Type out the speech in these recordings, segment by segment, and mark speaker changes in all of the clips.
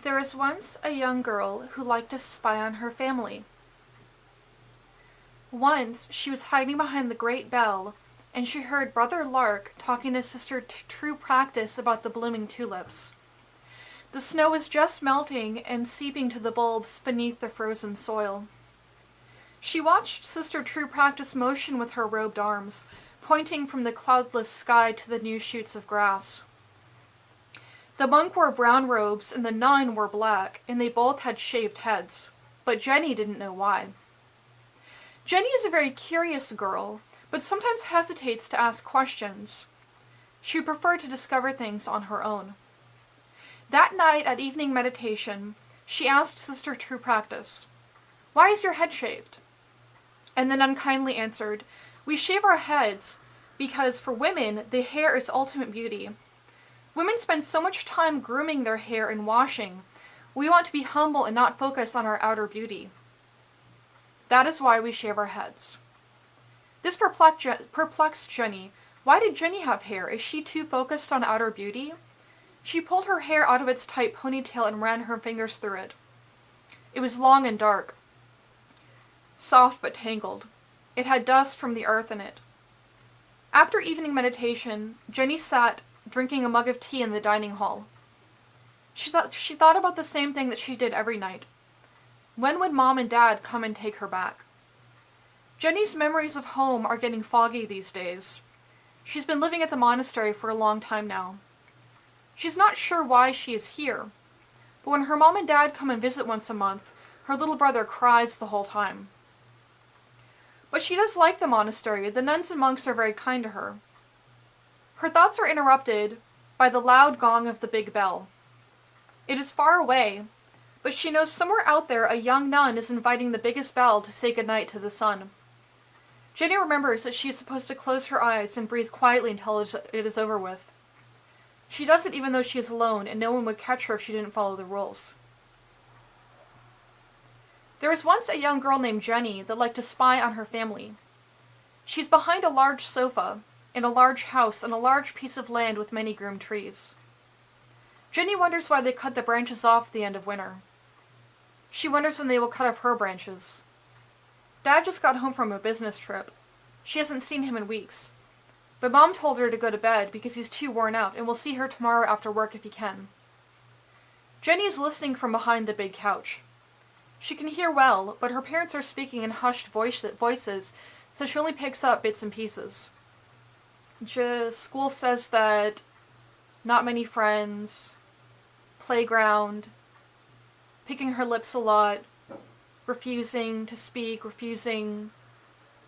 Speaker 1: There was once a young girl who liked to spy on her family. Once she was hiding behind the great bell, and she heard Brother Lark talking to Sister True Practice about the blooming tulips. The snow was just melting and seeping to the bulbs beneath the frozen soil. She watched Sister True Practice motion with her robed arms, pointing from the cloudless sky to the new shoots of grass. The monk wore brown robes and the nun wore black, and they both had shaved heads, but Jenny didn't know why. Jenny is a very curious girl, but sometimes hesitates to ask questions. She would prefer to discover things on her own. That night at evening meditation, she asked Sister True Practice, "Why is your head shaved?" And the nun kindly answered, "We shave our heads because for women, the hair is ultimate beauty. Women spend so much time grooming their hair and washing. We want to be humble and not focus on our outer beauty. That is why we shave our heads." This perplexed Jenny. Why did Jenny have hair? Is she too focused on outer beauty? She pulled her hair out of its tight ponytail and ran her fingers through it. It was long and dark, soft but tangled. It had dust from the earth in it. After evening meditation, Jenny sat drinking a mug of tea in the dining hall. She thought about the same thing that she did every night. When would Mom and Dad come and take her back? Jenny's memories of home are getting foggy these days. She's been living at the monastery for a long time now. She's not sure why she is here, but when her mom and dad come and visit once a month, her little brother cries the whole time. But she does like the monastery. The nuns and monks are very kind to her. Her thoughts are interrupted by the loud gong of the big bell. It is far away, but she knows somewhere out there a young nun is inviting the biggest bell to say goodnight to the sun. Jenny remembers that she is supposed to close her eyes and breathe quietly until it is over with. She does it even though she is alone, and no one would catch her if she didn't follow the rules. There was once a young girl named Jenny that liked to spy on her family. She's behind a large sofa, in a large house, on a large piece of land with many groomed trees. Jenny wonders why they cut the branches off at the end of winter. She wonders when they will cut off her branches. Dad just got home from a business trip. She hasn't seen him in weeks. But Mom told her to go to bed because he's too worn out and will see her tomorrow after work if he can. Jenny is listening from behind the big couch. She can hear well, but her parents are speaking in hushed voices, so she only picks up bits and pieces. School says that not many friends, playground, picking her lips a lot, refusing to speak, refusing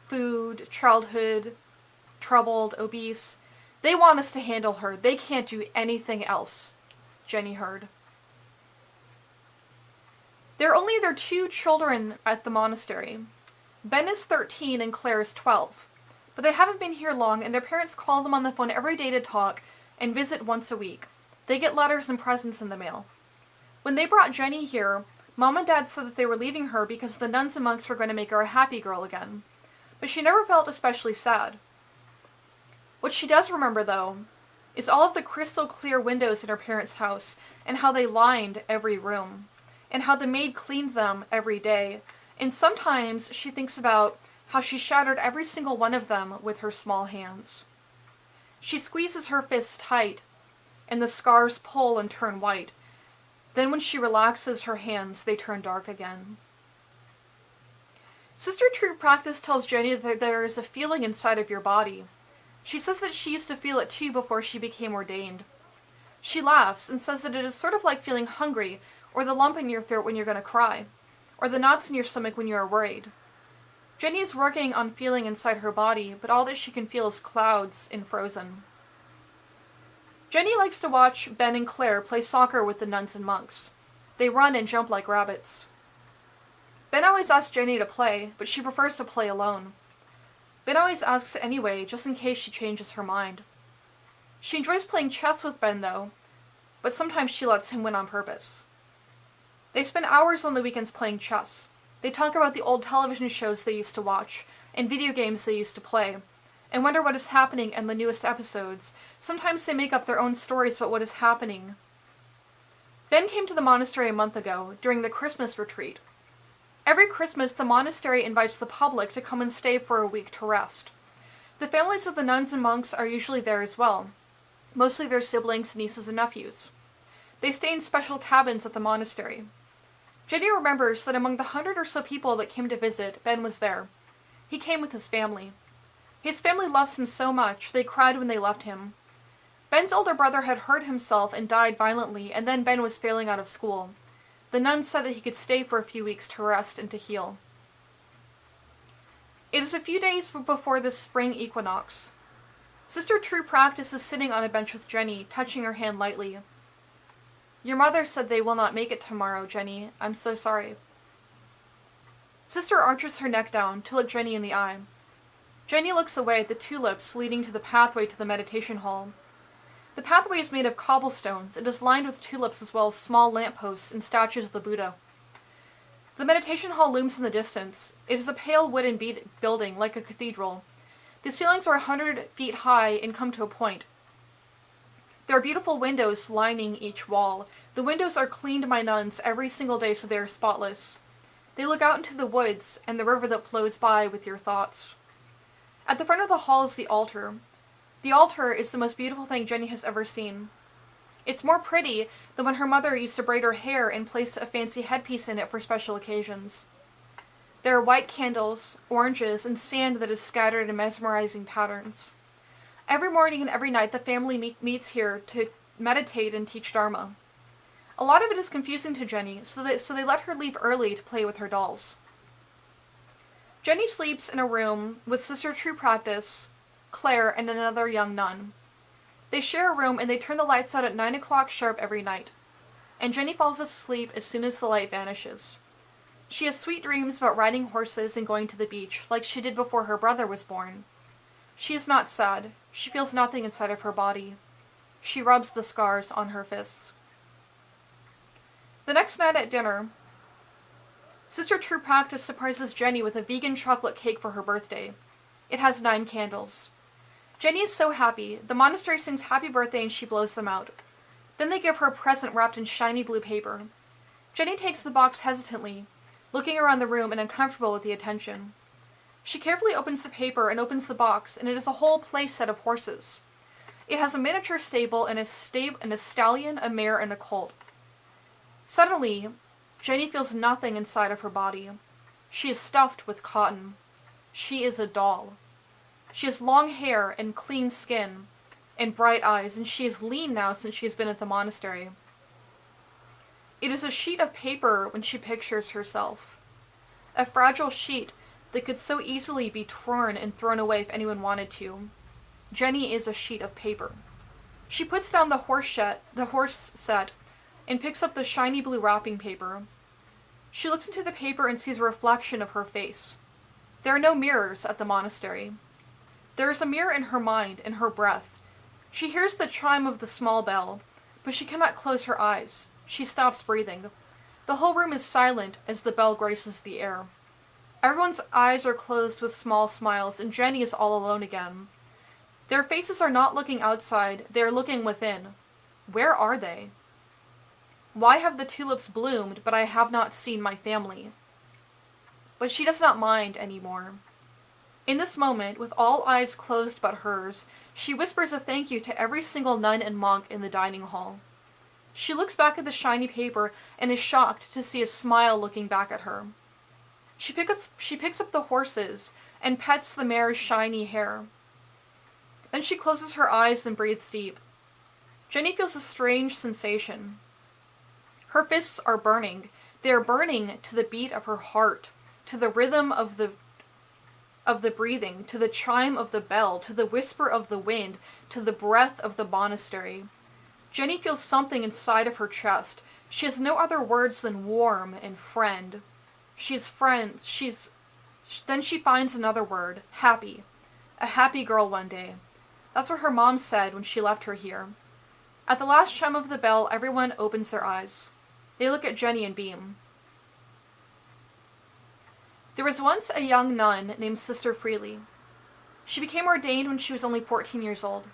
Speaker 1: food, childhood, troubled, obese. They want us to handle her. They can't do anything else, Jenny heard. There are only their 2 children at the monastery. Ben is 13 and Claire is 12. But they haven't been here long, and their parents call them on the phone every day to talk and visit once a week. They get letters and presents in the mail. When they brought Jenny here, Mom and Dad said that they were leaving her because the nuns and monks were going to make her a happy girl again. But she never felt especially sad. What she does remember, though, is all of the crystal clear windows in her parents' house, and how they lined every room, and how the maid cleaned them every day, and sometimes she thinks about how she shattered every single one of them with her small hands. She squeezes her fists tight, and the scars pull and turn white. Then when she relaxes her hands, they turn dark again. Sister True Practice tells Jenny that there is a feeling inside of your body. She says that she used to feel it too before she became ordained. She laughs and says that it is sort of like feeling hungry, or the lump in your throat when you're going to cry, or the knots in your stomach when you are worried. Jenny is working on feeling inside her body, but all that she can feel is clouds and frozen. Jenny likes to watch Ben and Claire play soccer with the nuns and monks. They run and jump like rabbits. Ben always asks Jenny to play, but she prefers to play alone. Ben always asks anyway, just in case she changes her mind. She enjoys playing chess with Ben, though, but sometimes she lets him win on purpose. They spend hours on the weekends playing chess. They talk about the old television shows they used to watch, and video games they used to play, and wonder what is happening in the newest episodes. Sometimes they make up their own stories about what is happening. Ben came to the monastery a month ago, during the Christmas retreat. Every Christmas, the monastery invites the public to come and stay for a week to rest. The families of the nuns and monks are usually there as well, mostly their siblings, nieces, and nephews. They stay in special cabins at the monastery. Jenny remembers that among the 100 or so people that came to visit, Ben was there. He came with his family. His family loves him so much, they cried when they left him. Ben's older brother had hurt himself and died violently, and then Ben was failing out of school. The nuns said that he could stay for a few weeks to rest and to heal. It is a few days before the spring equinox. Sister True Practice is sitting on a bench with Jenny, touching her hand lightly. "Your mother said they will not make it tomorrow, Jenny. I'm so sorry." Sister arches her neck down to look Jenny in the eye. Jenny looks away at the tulips leading to the pathway to the meditation hall. The pathway is made of cobblestones and is lined with tulips as well as small lampposts and statues of the Buddha. The meditation hall looms in the distance. It is a pale wooden building, like a cathedral. The ceilings are 100 feet high and come to a point. There are beautiful windows lining each wall. The windows are cleaned by nuns every single day so they are spotless. They look out into the woods and the river that flows by with your thoughts. At the front of the hall is the altar. The altar is the most beautiful thing Jenny has ever seen. It's more pretty than when her mother used to braid her hair and place a fancy headpiece in it for special occasions. There are white candles, oranges, and sand that is scattered in mesmerizing patterns. Every morning and every night the family meets here to meditate and teach Dharma. A lot of it is confusing to Jenny, so they let her leave early to play with her dolls. Jenny sleeps in a room with Sister True Practice, Claire, and another young nun. They share a room and they turn the lights out at 9 o'clock sharp every night. And Jenny falls asleep as soon as the light vanishes. She has sweet dreams about riding horses and going to the beach, like she did before her brother was born. She is not sad. She feels nothing inside of her body. She rubs the scars on her fists. The next night at dinner, Sister True Practice surprises Jenny with a vegan chocolate cake for her birthday. It has 9 candles. Jenny is so happy. The monastery sings happy birthday and she blows them out. Then they give her a present wrapped in shiny blue paper. Jenny takes the box hesitantly, looking around the room and uncomfortable with the attention. She carefully opens the paper and opens the box, and it is a whole play set of horses. It has a miniature stable and a stallion, a mare, and a colt. Suddenly, Jenny feels nothing inside of her body. She is stuffed with cotton. She is a doll. She has long hair and clean skin and bright eyes, and she is lean now since she has been at the monastery. It is a sheet of paper when she pictures herself. A fragile sheet that could so easily be torn and thrown away if anyone wanted to. Jenny is a sheet of paper. She puts down the horse set and picks up the shiny blue wrapping paper. She looks into the paper and sees a reflection of her face. There are no mirrors at the monastery. There is a mirror in her mind, in her breath. She hears the chime of the small bell, but she cannot close her eyes. She stops breathing. The whole room is silent as the bell graces the air. Everyone's eyes are closed with small smiles, and Jenny is all alone again. Their faces are not looking outside, they are looking within. Where are they? Why have the tulips bloomed, but I have not seen my family? But she does not mind anymore. In this moment, with all eyes closed but hers, she whispers a thank you to every single nun and monk in the dining hall. She looks back at the shiny paper and is shocked to see a smile looking back at her. She picks up the horses and pets the mare's shiny hair. Then she closes her eyes and breathes deep. Jenny feels a strange sensation. Her fists are burning. They are burning to the beat of her heart, to the rhythm of the breathing, to the chime of the bell, to the whisper of the wind, to the breath of the monastery. Jenny feels something inside of her chest. She has no other words than warm and friend. Then she finds another word, happy. A happy girl one day. That's what her mom said when she left her here. At the last chime of the bell, everyone opens their eyes. They look at Jenny and beam. There was once a young nun named Sister Freely. She became ordained when she was only 14 years old.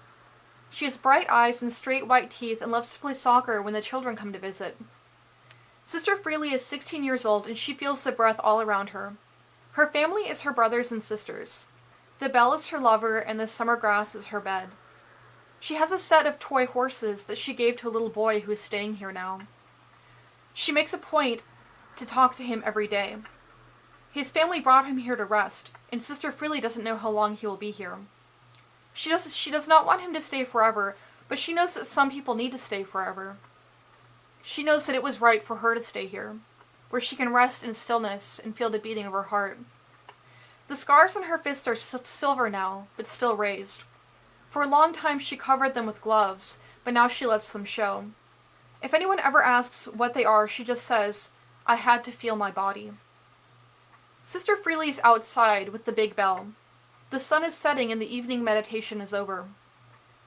Speaker 1: She has bright eyes and straight white teeth and loves to play soccer when the children come to visit. Sister Freely is 16 years old and she feels the breath all around her. Her family is her brothers and sisters. The bell is her lover and the summer grass is her bed. She has a set of toy horses that she gave to a little boy who is staying here now. She makes a point to talk to him every day. His family brought him here to rest, and Sister Freely doesn't know how long he will be here. She does not want him to stay forever, but she knows that some people need to stay forever. She knows that it was right for her to stay here, where she can rest in stillness and feel the beating of her heart. The scars on her fists are silver now, but still raised. For a long time she covered them with gloves, but now she lets them show. If anyone ever asks what they are, she just says, "I had to feel my body." Sister Freely is outside with the big bell. The sun is setting and the evening meditation is over.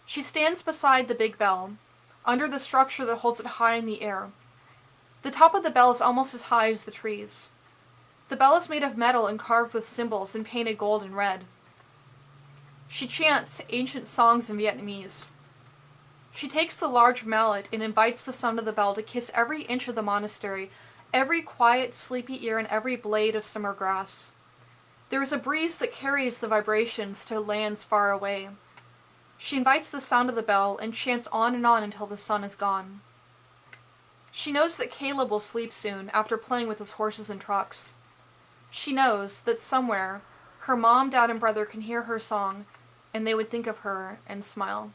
Speaker 1: She stands beside the big bell, under the structure that holds it high in the air. The top of the bell is almost as high as the trees. The bell is made of metal and carved with symbols and painted gold and red. She chants ancient songs in Vietnamese. She takes the large mallet and invites the sound of the bell to kiss every inch of the monastery, every quiet, sleepy ear, and every blade of summer grass. There is a breeze that carries the vibrations to lands far away. She invites the sound of the bell and chants on until the sun is gone. She knows that Caleb will sleep soon after playing with his horses and trucks. She knows that somewhere her mom, dad, and brother can hear her song, and they would think of her and smile.